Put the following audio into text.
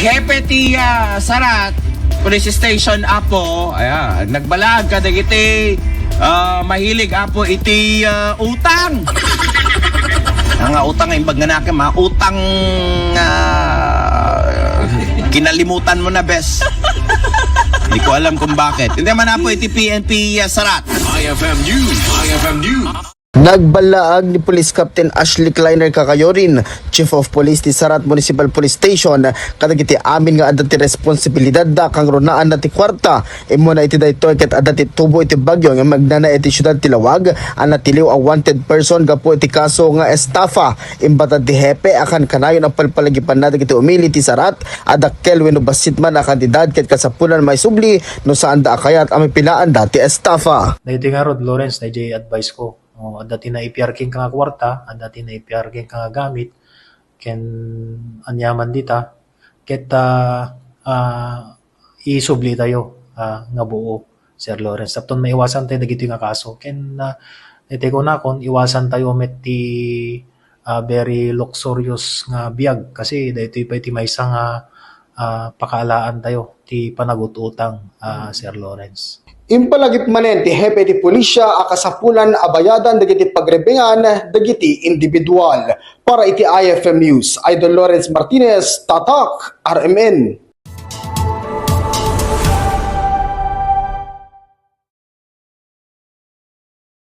Hepe ti Sarat, Police Station Apo, ayan, nagbalag ka dagiti mahilig Apo iti utang. Nga utang ay imbag nga nakin, utang kinalimutan mo na, bes. Hindi ko alam kung bakit. Hindi man Apo iti PNP Sarat. IFM News. IFM News. Nagbalaag ni Police Captain Ashley Kleiner Kakayorin, Chief of Police ti Sarat Municipal Police Station, kadagiti amin nga adati responsibilidad da kang runaan na ti kwarta. Imo na iti daytoy ket adati tubo iti bagyo nga magnana iti syudad ti Lawag, ang natiliw a wanted person gapo iti kaso nga estafa. Imbatan ti hepe akan kanayon ang palpalagipan na dagiti umili ti Sarat, adakkel wenno basitman a kandidat ket kasapulan may subli no saan da kayat ami pilaan da ti estafa. Dahito nga Rod Lawrence, na advice ko. Dati na ipiarking ka nga kwarta, dati na ipiarking ka nga gamit, ken anyaman dita, ket isubli tayo nga buo, Sir Lawrence. Tapos maiwasan tayo dagito nga kaso. Ken ite ko na kon iwasan tayo met ti very luxurious nga biag kasi dahito pa iti maysa nga pakaalaan tayo ti panagut-utang, Sir Lawrence. Impalagip manen ti hepe ti pulisya akasapulan abayadan dagiti pagrebengan dagiti individual. Para iti IFM News, Idol Lawrence Martinez, Tatak, RMN.